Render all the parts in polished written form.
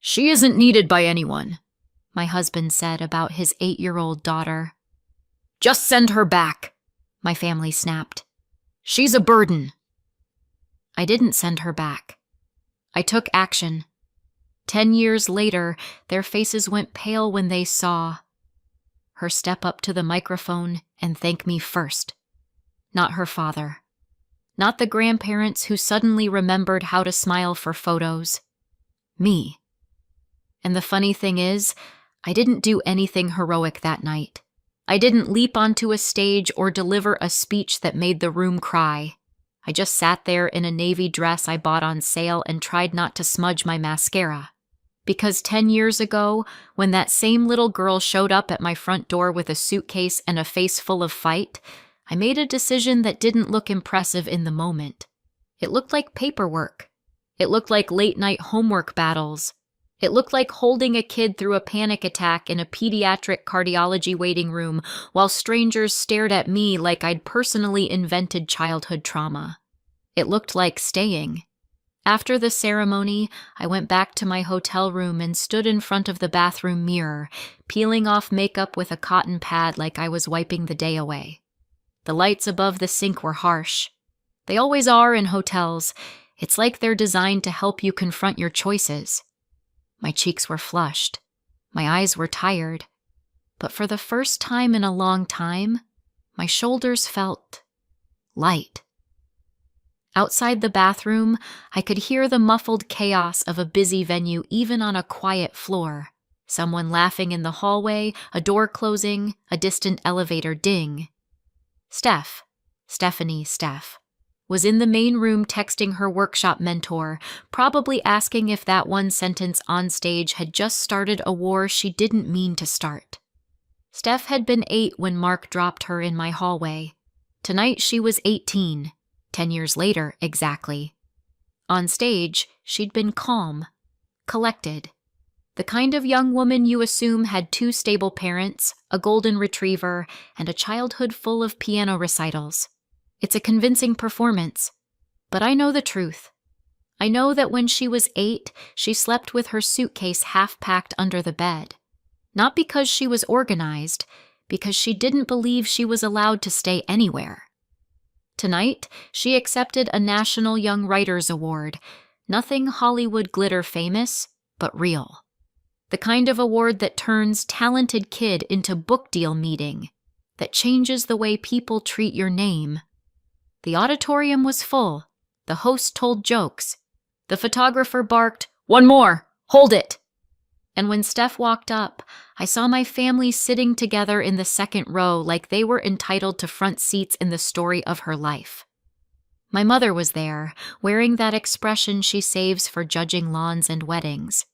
"She isn't needed by anyone," my husband said about his 8-year-old daughter. "Just send her back," my family snapped. "She's a burden." I didn't send her back. I took action. 10 years later, their faces went pale when they saw her step up to the microphone and thank me first. Not her father. Not the grandparents who suddenly remembered how to smile for photos. Me. And the funny thing is, I didn't do anything heroic that night. I didn't leap onto a stage or deliver a speech that made the room cry. I just sat there in a navy dress I bought on sale and tried not to smudge my mascara. Because 10 years ago, when that same little girl showed up at my front door with a suitcase and a face full of fight, I made a decision that didn't look impressive in the moment. It looked like paperwork. It looked like late-night homework battles. It looked like holding a kid through a panic attack in a pediatric cardiology waiting room while strangers stared at me like I'd personally invented childhood trauma. It looked like staying. After the ceremony, I went back to my hotel room and stood in front of the bathroom mirror, peeling off makeup with a cotton pad like I was wiping the day away. The lights above the sink were harsh. They always are in hotels. It's like they're designed to help you confront your choices. My cheeks were flushed. My eyes were tired. But for the first time in a long time, my shoulders felt light. Outside the bathroom, I could hear the muffled chaos of a busy venue even on a quiet floor. Someone laughing in the hallway, a door closing, a distant elevator ding. Stephanie, was in the main room texting her workshop mentor, probably asking if that one sentence on stage had just started a war she didn't mean to start. Steph had been 8 when Mark dropped her in my hallway. Tonight she was 18, 10 years later exactly. On stage, she'd been calm, collected. The kind of young woman you assume had 2 stable parents, a golden retriever, and a childhood full of piano recitals. It's a convincing performance. But I know the truth. I know that when she was 8, she slept with her suitcase half-packed under the bed. Not because she was organized, because she didn't believe she was allowed to stay anywhere. Tonight, she accepted a National Young Writers Award, nothing Hollywood glitter famous, but real. The kind of award that turns talented kid into book deal meeting, that changes the way people treat your name. The auditorium was full. The host told jokes. The photographer barked, "One more! Hold it!" And when Steph walked up, I saw my family sitting together in the second row like they were entitled to front seats in the story of her life. My mother was there, wearing that expression she saves for judging lawns and weddings.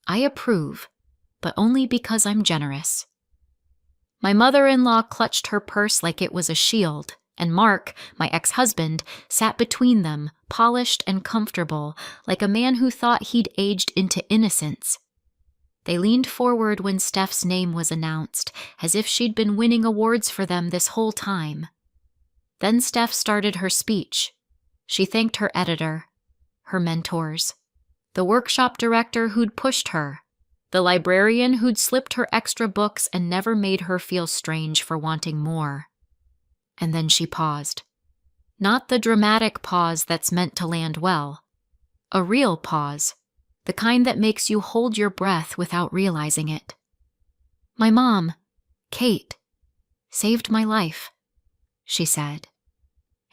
I approve, but only because I'm generous. My mother-in-law clutched her purse like it was a shield, and Mark, my ex-husband, sat between them, polished and comfortable, like a man who thought he'd aged into innocence. They leaned forward when Steph's name was announced, as if she'd been winning awards for them this whole time. Then Steph started her speech. She thanked her editor, her mentors, the workshop director who'd pushed her, the librarian who'd slipped her extra books and never made her feel strange for wanting more. And then she paused. Not the dramatic pause that's meant to land well. A real pause, the kind that makes you hold your breath without realizing it. My mom, Kate, saved my life, she said.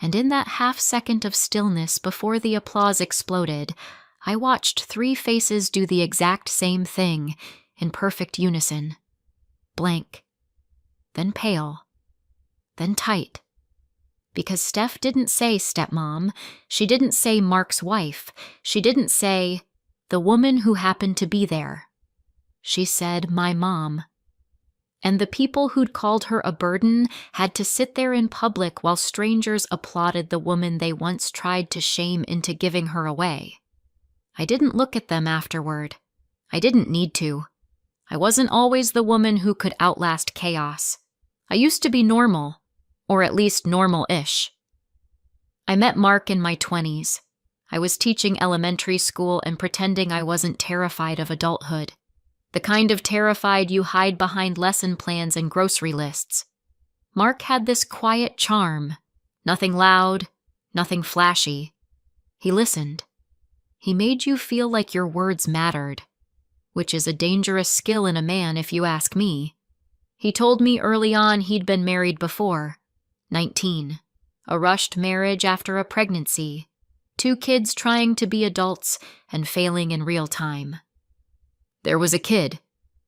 And in that half-second of stillness before the applause exploded, I watched 3 faces do the exact same thing, in perfect unison. Blank, then pale, then tight. Because Steph didn't say stepmom, she didn't say Mark's wife, she didn't say the woman who happened to be there. She said my mom. And the people who'd called her a burden had to sit there in public while strangers applauded the woman they once tried to shame into giving her away. I didn't look at them afterward. I didn't need to. I wasn't always the woman who could outlast chaos. I used to be normal, or at least normal-ish. I met Mark in my 20s. I was teaching elementary school and pretending I wasn't terrified of adulthood. The kind of terrified you hide behind lesson plans and grocery lists. Mark had this quiet charm. Nothing loud, nothing flashy. He listened. He made you feel like your words mattered, which is a dangerous skill in a man if you ask me. He told me early on he'd been married before, 19, a rushed marriage after a pregnancy, 2 kids trying to be adults and failing in real time. There was a kid,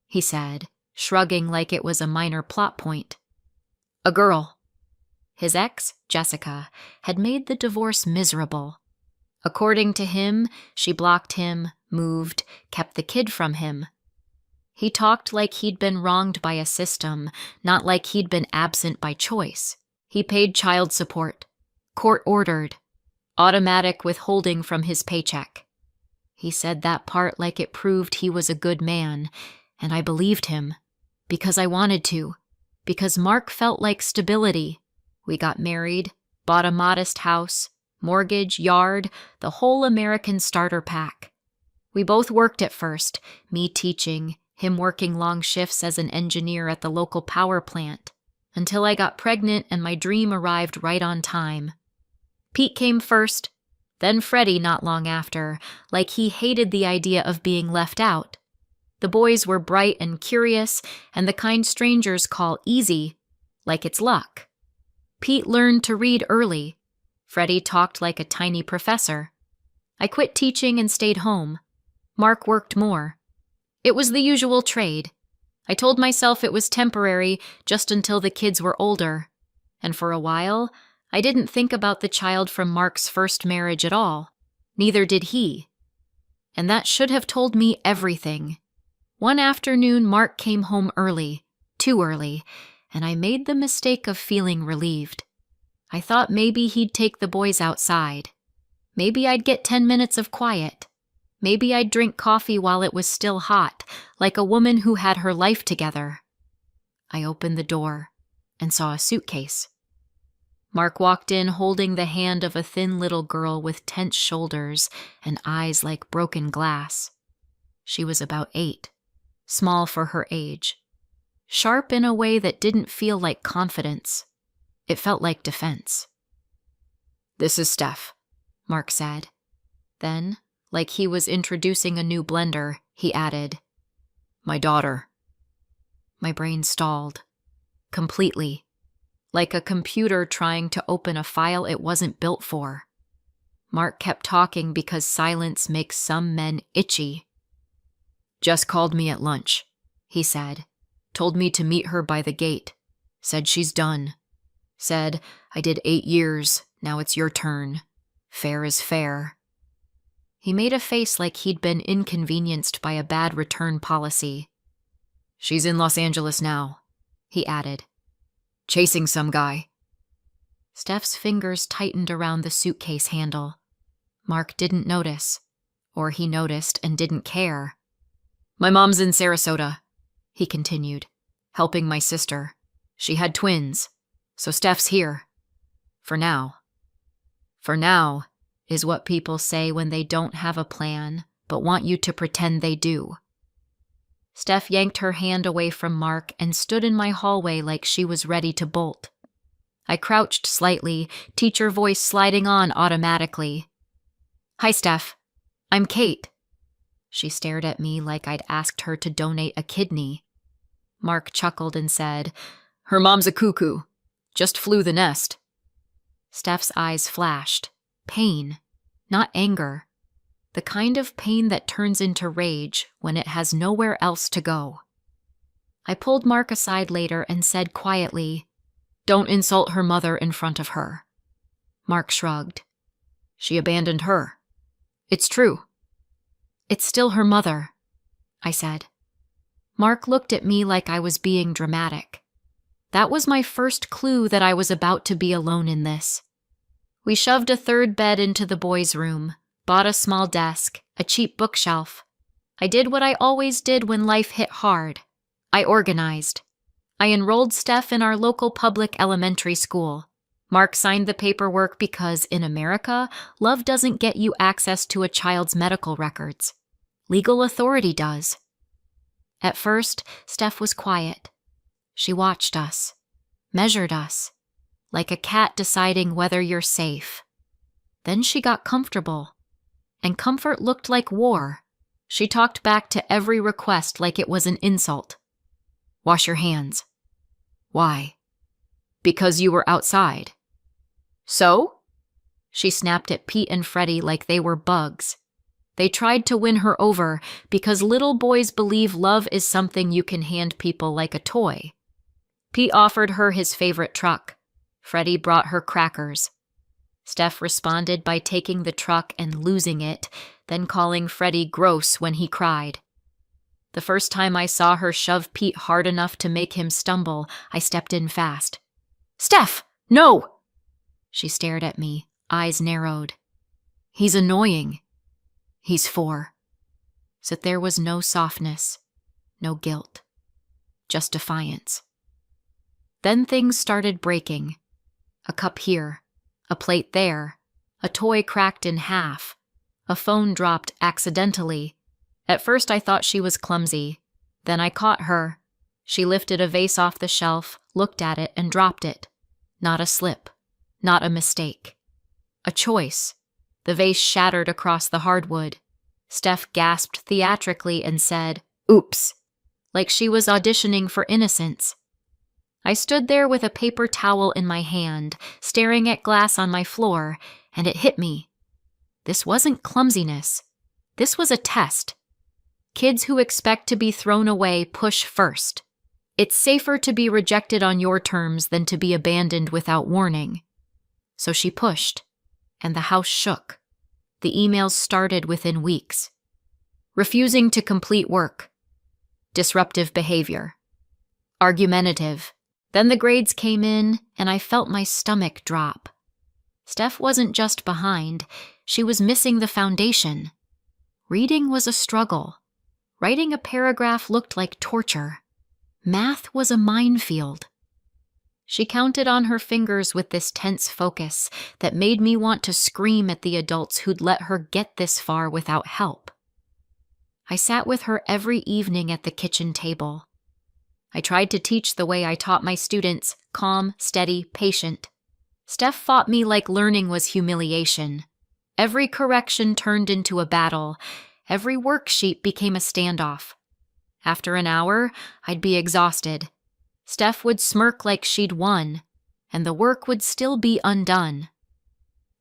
he said, shrugging like it was a minor plot point. A girl. His ex, Jessica, had made the divorce miserable. According to him, she blocked him, moved, kept the kid from him. He talked like he'd been wronged by a system, not like he'd been absent by choice. He paid child support, court-ordered, automatic withholding from his paycheck. He said that part like it proved he was a good man, and I believed him, because I wanted to, because Mark felt like stability. We got married, bought a modest house, mortgage, yard, the whole American starter pack. We both worked at first, me teaching, him working long shifts as an engineer at the local power plant, until I got pregnant and my dream arrived right on time. Pete came first, then Freddie not long after, like he hated the idea of being left out. The boys were bright and curious, and the kind strangers call easy, like it's luck. Pete learned to read early. Freddie talked like a tiny professor. I quit teaching and stayed home. Mark worked more. It was the usual trade. I told myself it was temporary just until the kids were older. And for a while, I didn't think about the child from Mark's first marriage at all. Neither did he. And that should have told me everything. One afternoon, Mark came home early, too early, and I made the mistake of feeling relieved. I thought maybe he'd take the boys outside. Maybe I'd get 10 minutes of quiet. Maybe I'd drink coffee while it was still hot, like a woman who had her life together. I opened the door and saw a suitcase. Mark walked in holding the hand of a thin little girl with tense shoulders and eyes like broken glass. She was about 8, small for her age, sharp in a way that didn't feel like confidence. It felt like defense. "This is Steph," Mark said. Then, like he was introducing a new blender, he added, "My daughter." My brain stalled. Completely. Like a computer trying to open a file it wasn't built for. Mark kept talking because silence makes some men itchy. "Jess called me at lunch," he said. "Told me to meet her by the gate. Said she's done. Said, I did 8 years, now it's your turn. Fair is fair." He made a face like he'd been inconvenienced by a bad return policy. "She's in Los Angeles now," he added. "Chasing some guy." Steph's fingers tightened around the suitcase handle. Mark didn't notice. Or he noticed and didn't care. "My mom's in Sarasota," he continued, "helping my sister. She had twins. So Steph's here. For now." For now is what people say when they don't have a plan, but want you to pretend they do. Steph yanked her hand away from Mark and stood in my hallway like she was ready to bolt. I crouched slightly, teacher voice sliding on automatically. "Hi, Steph. I'm Kate." She stared at me like I'd asked her to donate a kidney. Mark chuckled and said, "Her mom's a cuckoo. Just flew the nest." Steph's eyes flashed. Pain, not anger. The kind of pain that turns into rage when it has nowhere else to go. I pulled Mark aside later and said quietly, "Don't insult her mother in front of her." Mark shrugged. "She abandoned her. It's true." "It's still her mother," I said. Mark looked at me like I was being dramatic. That was my first clue that I was about to be alone in this. We shoved a third bed into the boys' room, bought a small desk, a cheap bookshelf. I did what I always did when life hit hard. I organized. I enrolled Steph in our local public elementary school. Mark signed the paperwork because, in America, love doesn't get you access to a child's medical records. Legal authority does. At first, Steph was quiet. She watched us, measured us, like a cat deciding whether you're safe. Then she got comfortable, and comfort looked like war. She talked back to every request like it was an insult. Wash your hands. Why? Because you were outside. So? She snapped at Pete and Freddie like they were bugs. They tried to win her over because little boys believe love is something you can hand people like a toy. Pete offered her his favorite truck. Freddie brought her crackers. Steph responded by taking the truck and losing it, then calling Freddie gross when he cried. The first time I saw her shove Pete hard enough to make him stumble, I stepped in fast. "Steph, no!" She stared at me, eyes narrowed. "He's annoying. He's 4. So there was no softness, no guilt, just defiance. Then things started breaking. A cup here, a plate there, a toy cracked in half, a phone dropped accidentally. At first I thought she was clumsy. Then I caught her. She lifted a vase off the shelf, looked at it, and dropped it. Not a slip, not a mistake. A choice. The vase shattered across the hardwood. Steph gasped theatrically and said, "Oops," like she was auditioning for innocence. I stood there with a paper towel in my hand, staring at glass on my floor, and it hit me. This wasn't clumsiness. This was a test. Kids who expect to be thrown away push first. It's safer to be rejected on your terms than to be abandoned without warning. So she pushed, and the house shook. The emails started within weeks. Refusing to complete work. Disruptive behavior. Argumentative. Then the grades came in, and I felt my stomach drop. Steph wasn't just behind, she was missing the foundation. Reading was a struggle. Writing a paragraph looked like torture. Math was a minefield. She counted on her fingers with this tense focus that made me want to scream at the adults who'd let her get this far without help. I sat with her every evening at the kitchen table. I tried to teach the way I taught my students, calm, steady, patient. Steph fought me like learning was humiliation. Every correction turned into a battle. Every worksheet became a standoff. After an hour, I'd be exhausted. Steph would smirk like she'd won, and the work would still be undone.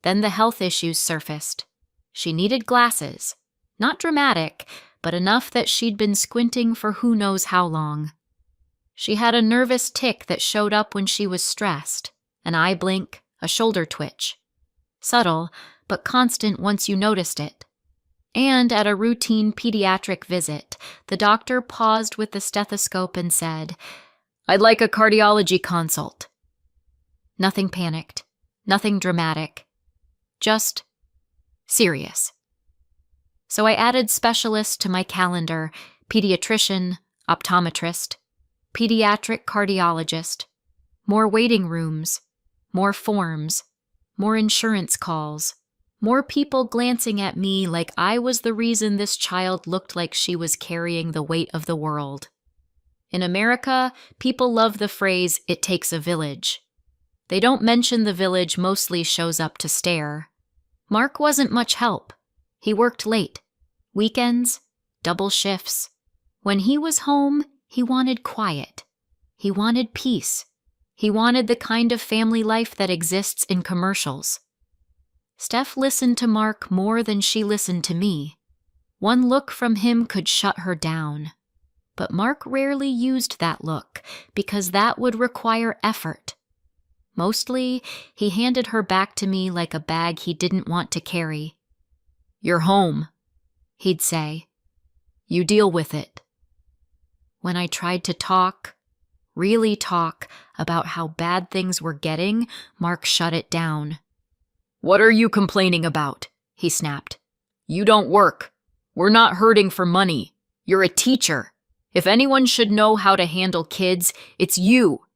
Then the health issues surfaced. She needed glasses. Not dramatic, but enough that she'd been squinting for who knows how long. She had a nervous tic that showed up when she was stressed, an eye blink, a shoulder twitch. Subtle, but constant once you noticed it. And at a routine pediatric visit, the doctor paused with the stethoscope and said, "I'd like a cardiology consult." Nothing panicked, nothing dramatic, just serious. So I added specialists to my calendar, pediatrician, optometrist, pediatric cardiologist, more waiting rooms, more forms, more insurance calls, more people glancing at me like I was the reason this child looked like she was carrying the weight of the world. In America, people love the phrase, "it takes a village." They don't mention the village mostly shows up to stare. Mark wasn't much help. He worked late, weekends, double shifts. When he was home, he wanted quiet. He wanted peace. He wanted the kind of family life that exists in commercials. Steph listened to Mark more than she listened to me. One look from him could shut her down. But Mark rarely used that look, because that would require effort. Mostly, he handed her back to me like a bag he didn't want to carry. "You're home," he'd say. "You deal with it." When I tried to talk, really talk, about how bad things were getting, Mark shut it down. "What are you complaining about?" he snapped. "You don't work. We're not hurting for money. You're a teacher. If anyone should know how to handle kids, it's you."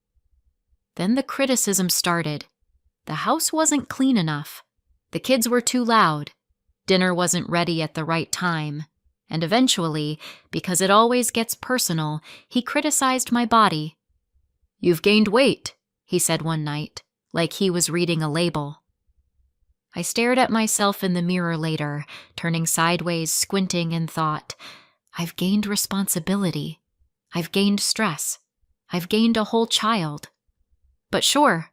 Then the criticism started. The house wasn't clean enough. The kids were too loud. Dinner wasn't ready at the right time. And eventually, because it always gets personal, he criticized my body. "You've gained weight," he said one night, like he was reading a label. I stared at myself in the mirror later, turning sideways, squinting, and thought, I've gained responsibility. I've gained stress. I've gained a whole child. But sure,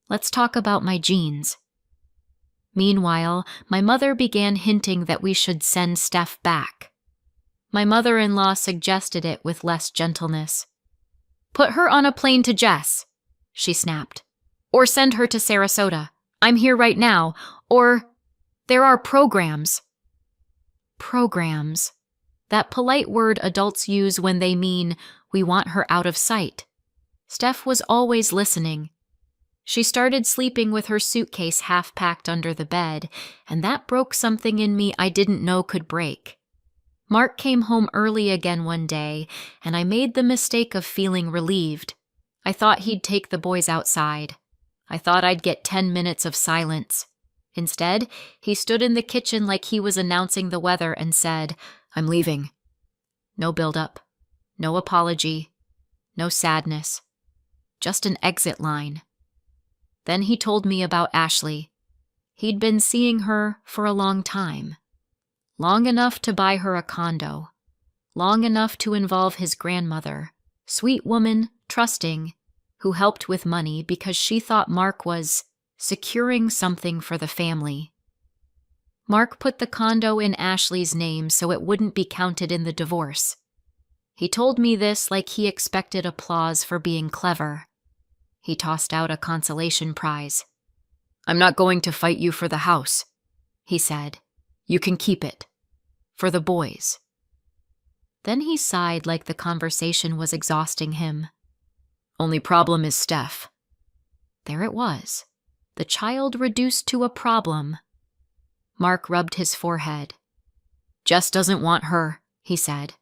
let's talk about my genes. Meanwhile, my mother began hinting that we should send Steph back. My mother-in-law suggested it with less gentleness. "Put her on a plane to Jess," she snapped. "Or send her to Sarasota. I'm here right now. Or there are programs." Programs. That polite word adults use when they mean we want her out of sight. Steph was always listening. She started sleeping with her suitcase half-packed under the bed, and that broke something in me I didn't know could break. Mark came home early again one day, and I made the mistake of feeling relieved. I thought he'd take the boys outside. I thought I'd get 10 minutes of silence. Instead, he stood in the kitchen like he was announcing the weather and said, "I'm leaving." No build-up, no apology, no sadness, just an exit line. Then he told me about Ashley. He'd been seeing her for a long time. Long enough to buy her a condo. Long enough to involve his grandmother, sweet woman, trusting, who helped with money because she thought Mark was securing something for the family. Mark put the condo in Ashley's name so it wouldn't be counted in the divorce. He told me this like he expected applause for being clever. He tossed out a consolation prize. "I'm not going to fight you for the house," he said. "You can keep it. For the boys." Then he sighed like the conversation was exhausting him. "Only problem is Steph." There it was. The child reduced to a problem. Mark rubbed his forehead. "Jess doesn't want her," he said.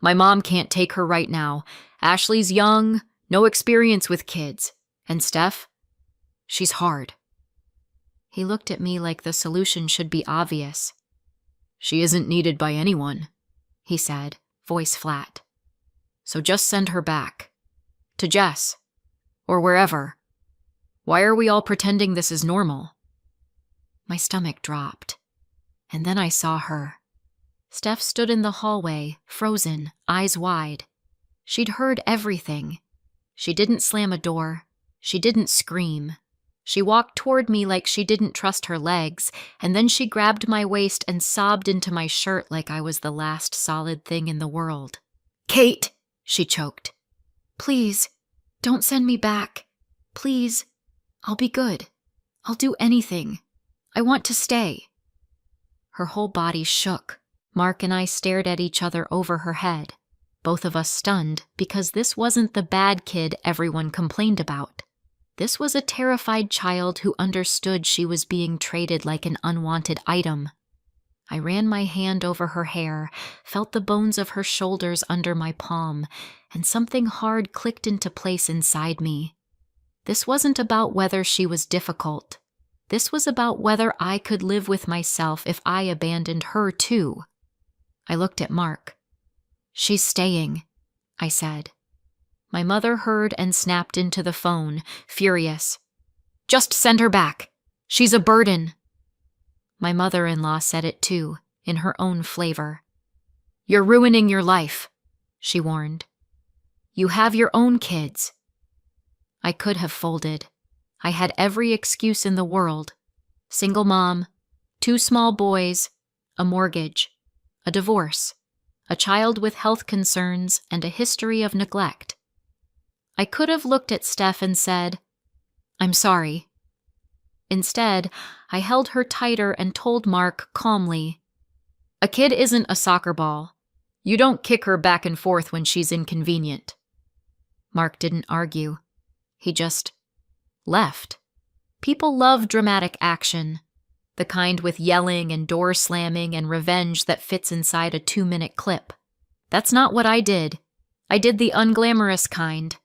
"My mom can't take her right now. Ashley's young, no experience with kids. And Steph? She's hard." He looked at me like the solution should be obvious. "She isn't needed by anyone," he said, voice flat. "So just send her back. To Jess. Or wherever. Why are we all pretending this is normal?" My stomach dropped. And then I saw her. Steph stood in the hallway, frozen, eyes wide. She'd heard everything. She didn't slam a door. She didn't scream. She walked toward me like she didn't trust her legs, and then she grabbed my waist and sobbed into my shirt like I was the last solid thing in the world. "Kate," she choked. "Please, don't send me back. Please. I'll be good. I'll do anything. I want to stay." Her whole body shook. Mark and I stared at each other over her head, both of us stunned because this wasn't the bad kid everyone complained about. This was a terrified child who understood she was being traded like an unwanted item. I ran my hand over her hair, felt the bones of her shoulders under my palm, and something hard clicked into place inside me. This wasn't about whether she was difficult. This was about whether I could live with myself if I abandoned her too. I looked at Mark. "She's staying," I said. My mother heard and snapped into the phone, furious. "Just send her back. She's a burden." My mother-in-law said it too, in her own flavor. "You're ruining your life," she warned. "You have your own kids." I could have folded. I had every excuse in the world. Single mom, 2 small boys, a mortgage, a divorce, a child with health concerns, and a history of neglect. I could have looked at Steph and said, "I'm sorry." Instead, I held her tighter and told Mark calmly, "A kid isn't a soccer ball. You don't kick her back and forth when she's inconvenient." Mark didn't argue. He just left. People love dramatic action, the kind with yelling and door slamming and revenge that fits inside a 2-minute clip. That's not what I did. I did the unglamorous kind.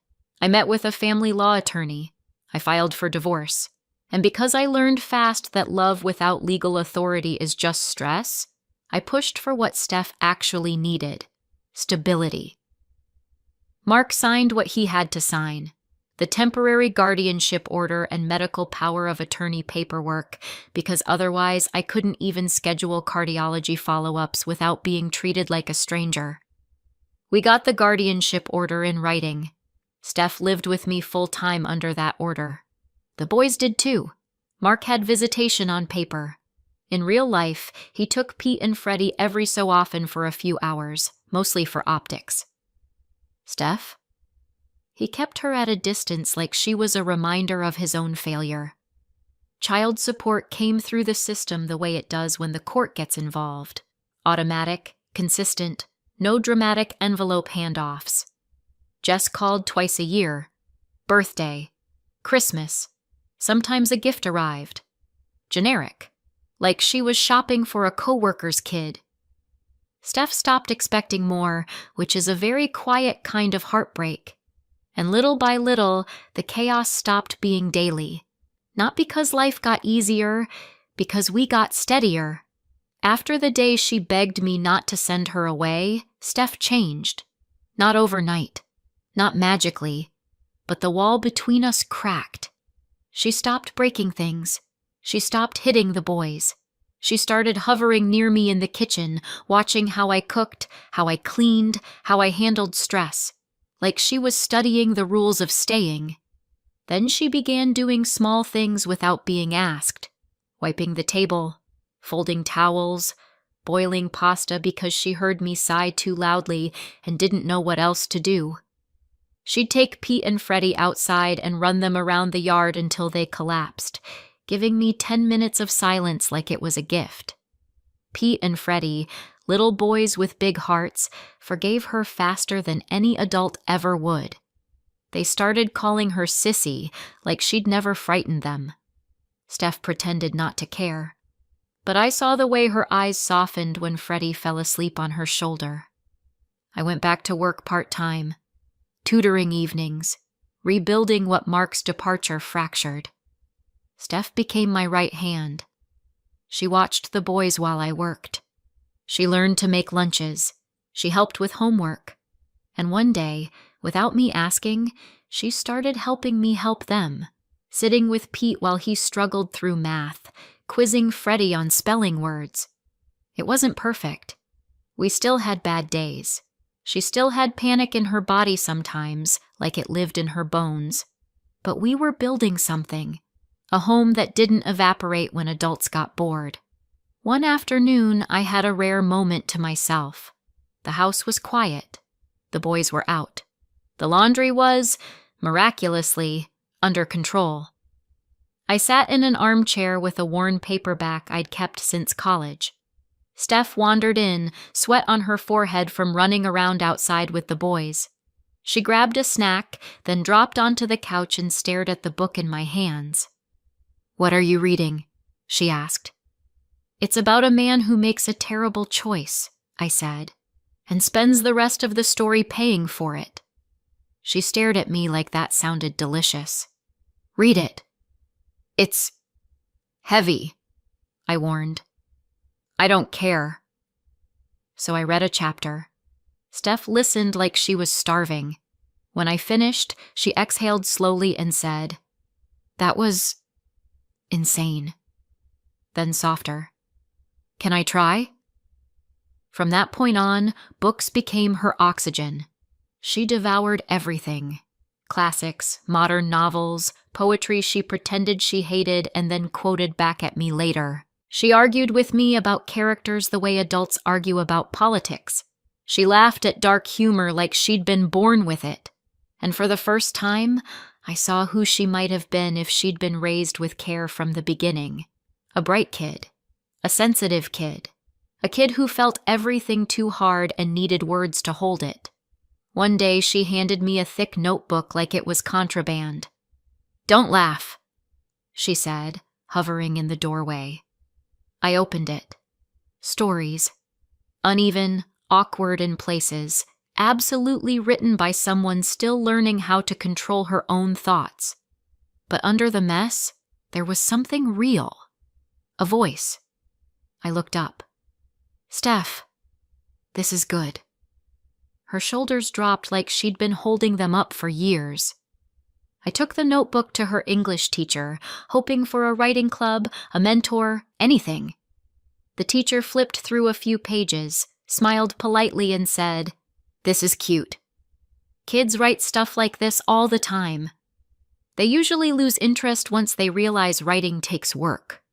I met with a family law attorney. I filed for divorce. And because I learned fast that love without legal authority is just stress, I pushed for what Steph actually needed: stability. Mark signed what he had to sign: the temporary guardianship order and medical power of attorney paperwork, because otherwise I couldn't even schedule cardiology follow-ups without being treated like a stranger. We got the guardianship order in writing. Steph lived with me full-time under that order. The boys did too. Mark had visitation on paper. In real life, he took Pete and Freddie every so often for a few hours, mostly for optics. Steph? He kept her at a distance like she was a reminder of his own failure. Child support came through the system the way it does when the court gets involved. Automatic, consistent, no dramatic envelope handoffs. Jess called twice a year. Birthday. Christmas. Sometimes a gift arrived. Generic. Like she was shopping for a coworker's kid. Steph stopped expecting more, which is a very quiet kind of heartbreak. And little by little, the chaos stopped being daily. Not because life got easier, because we got steadier. After the day she begged me not to send her away, Steph changed. Not overnight. Not magically. But the wall between us cracked. She stopped breaking things. She stopped hitting the boys. She started hovering near me in the kitchen, watching how I cooked, how I cleaned, how I handled stress, like she was studying the rules of staying. Then she began doing small things without being asked, wiping the table, folding towels, boiling pasta because she heard me sigh too loudly and didn't know what else to do. She'd take Pete and Freddie outside and run them around the yard until they collapsed, giving me 10 minutes of silence like it was a gift. Pete and Freddie, little boys with big hearts, forgave her faster than any adult ever would. They started calling her Sissy, like she'd never frightened them. Steph pretended not to care, but I saw the way her eyes softened when Freddie fell asleep on her shoulder. I went back to work part-time, tutoring evenings, rebuilding what Mark's departure fractured. Steph became my right hand. She watched the boys while I worked. She learned to make lunches. She helped with homework. And one day, without me asking, she started helping me help them, sitting with Pete while he struggled through math, quizzing Freddie on spelling words. It wasn't perfect. We still had bad days. She still had panic in her body sometimes, like it lived in her bones. But we were building something. A home that didn't evaporate when adults got bored. One afternoon, I had a rare moment to myself. The house was quiet. The boys were out. The laundry was, miraculously, under control. I sat in an armchair with a worn paperback I'd kept since college. Steph wandered in, sweat on her forehead from running around outside with the boys. She grabbed a snack, then dropped onto the couch and stared at the book in my hands. "What are you reading?" she asked. "It's about a man who makes a terrible choice," I said, "and spends the rest of the story paying for it." She stared at me like that sounded delicious. "Read it." "It's heavy," I warned. "I don't care." So I read a chapter. Steph listened like she was starving. When I finished, she exhaled slowly and said, "That was insane." Then softer, "Can I try?" From that point on, books became her oxygen. She devoured everything. Classics, modern novels, poetry she pretended she hated and then quoted back at me later. She argued with me about characters the way adults argue about politics. She laughed at dark humor like she'd been born with it. And for the first time, I saw who she might have been if she'd been raised with care from the beginning. A bright kid. A sensitive kid. A kid who felt everything too hard and needed words to hold it. One day she handed me a thick notebook like it was contraband. "Don't laugh," she said, hovering in the doorway. I opened it. Stories. Uneven, awkward in places, absolutely written by someone still learning how to control her own thoughts. But under the mess, There was something real. A voice. I looked up. "Steph, this is good." Her shoulders dropped like she'd been holding them up for years. I took the notebook to her English teacher, hoping for a writing club, a mentor, anything. The teacher flipped through a few pages, smiled politely, and said, "This is cute. Kids write stuff like this all the time. They usually lose interest once they realize writing takes work."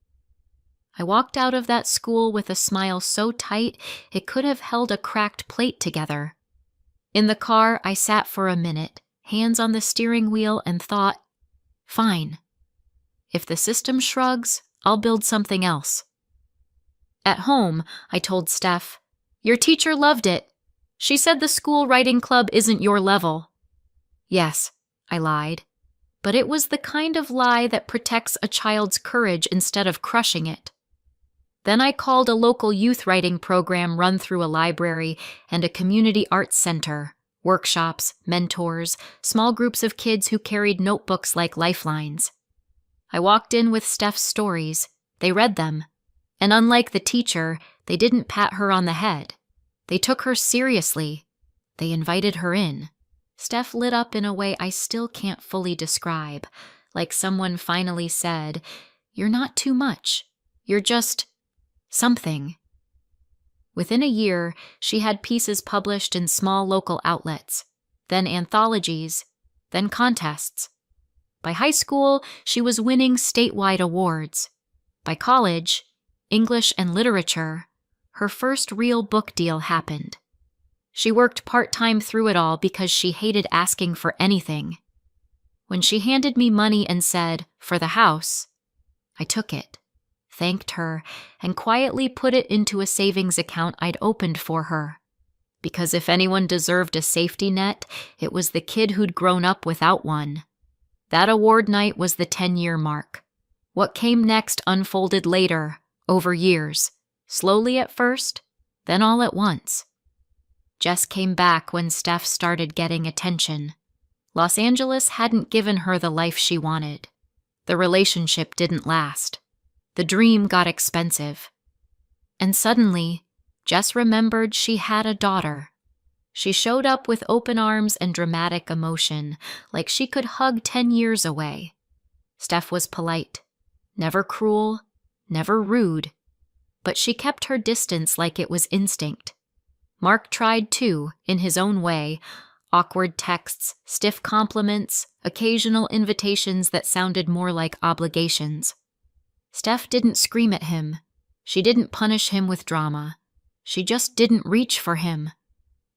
I walked out of that school with a smile so tight it could have held a cracked plate together. In the car, I sat for a minute, hands on the steering wheel, and thought, fine. If the system shrugs, I'll build something else. At home, I told Steph, "Your teacher loved it. She said the school writing club isn't your level." "Yes," I lied, but it was the kind of lie that protects a child's courage instead of crushing it. Then I called a local youth writing program run through a library and a community arts center, workshops, mentors, small groups of kids who carried notebooks like lifelines. I walked in with Steph's stories. They read them. And unlike the teacher, they didn't pat her on the head. They took her seriously. They invited her in. Steph lit up in a way I still can't fully describe, like someone finally said, "You're not too much. You're just something." Within a year, she had pieces published in small local outlets, then anthologies, then contests. By high school, she was winning statewide awards. By college, English and literature, her first real book deal happened. She worked part-time through it all because she hated asking for anything. When she handed me money and said, "For the house," I took it, thanked her, and quietly put it into a savings account I'd opened for her. Because if anyone deserved a safety net, it was the kid who'd grown up without one. That award night was the 10-year mark. What came next unfolded later, over years, slowly at first, then all at once. Jess came back when Steph started getting attention. Los Angeles hadn't given her the life she wanted. The relationship didn't last. The dream got expensive. And suddenly, Jess remembered she had a daughter. She showed up with open arms and dramatic emotion, like she could hug 10 years away. Steph was polite, never cruel, never rude, but she kept her distance like it was instinct. Mark tried too, in his own way, awkward texts, stiff compliments, occasional invitations that sounded more like obligations. Steph didn't scream at him. She didn't punish him with drama. She just didn't reach for him.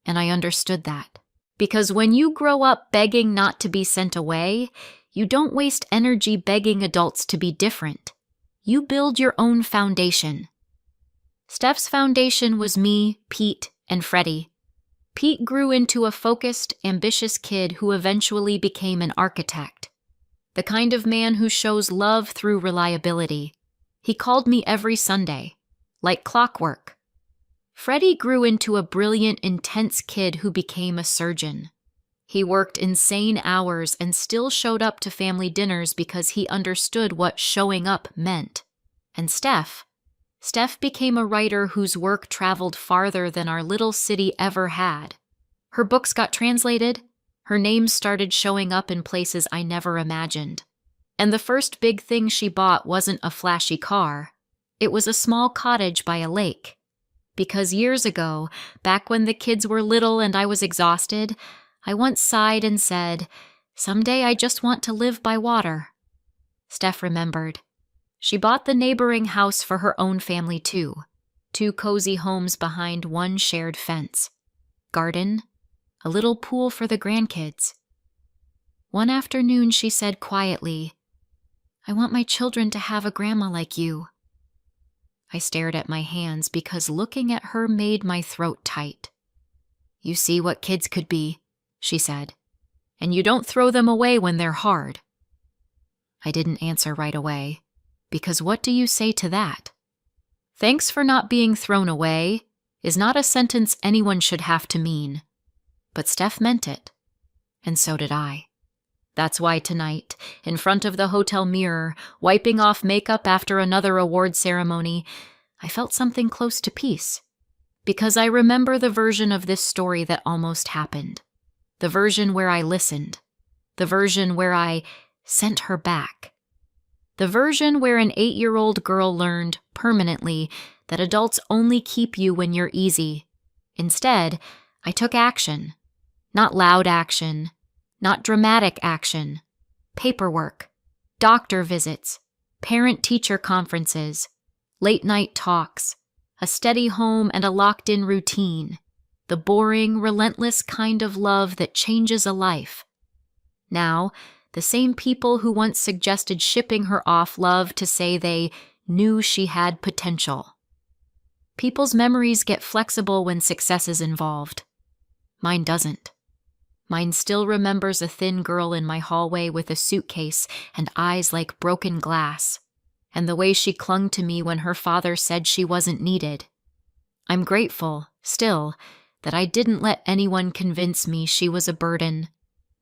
And I understood that. Because when you grow up begging not to be sent away, you don't waste energy begging adults to be different. You build your own foundation. Steph's foundation was me, Pete, and Freddie. Pete grew into a focused, ambitious kid who eventually became an architect. The kind of man who shows love through reliability. He called me every Sunday, like clockwork. Freddie grew into a brilliant, intense kid who became a surgeon. He worked insane hours and still showed up to family dinners because he understood what showing up meant. And Steph became a writer whose work traveled farther than our little city ever had. Her books got translated. Her name started showing up in places I never imagined. And the first big thing she bought wasn't a flashy car. It was a small cottage by a lake. Because years ago, back when the kids were little and I was exhausted, I once sighed and said, "Someday I just want to live by water." Steph remembered. She bought the neighboring house for her own family too. 2 cozy homes behind one shared fence. Garden, a little pool for the grandkids. One afternoon she said quietly, "I want my children to have a grandma like you." I stared at my hands because looking at her made my throat tight. "You see what kids could be," she said, "and you don't throw them away when they're hard." I didn't answer right away, because what do you say to that? "Thanks for not being thrown away" is not a sentence anyone should have to mean. But Steph meant it, and so did I. That's why tonight, in front of the hotel mirror, wiping off makeup after another award ceremony, I felt something close to peace. Because I remember the version of this story that almost happened. The version where I listened. The version where I sent her back. The version where an 8-year-old girl learned, permanently, that adults only keep you when you're easy. Instead, I took action. Not loud action. Not dramatic action. Paperwork. Doctor visits. Parent-teacher conferences. Late-night talks. A steady home and a locked-in routine. The boring, relentless kind of love that changes a life. Now, the same people who once suggested shipping her off love to say they knew she had potential. People's memories get flexible when success is involved. Mine doesn't. Mine still remembers a thin girl in my hallway with a suitcase and eyes like broken glass, and the way she clung to me when her father said she wasn't needed. I'm grateful, still, that I didn't let anyone convince me she was a burden,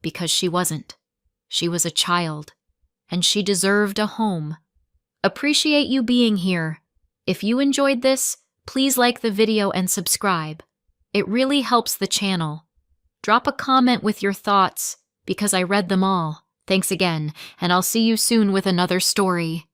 because she wasn't. She was a child, and she deserved a home. Appreciate you being here. If you enjoyed this, please like the video and subscribe. It really helps the channel. Drop a comment with your thoughts, because I read them all. Thanks again, and I'll see you soon with another story.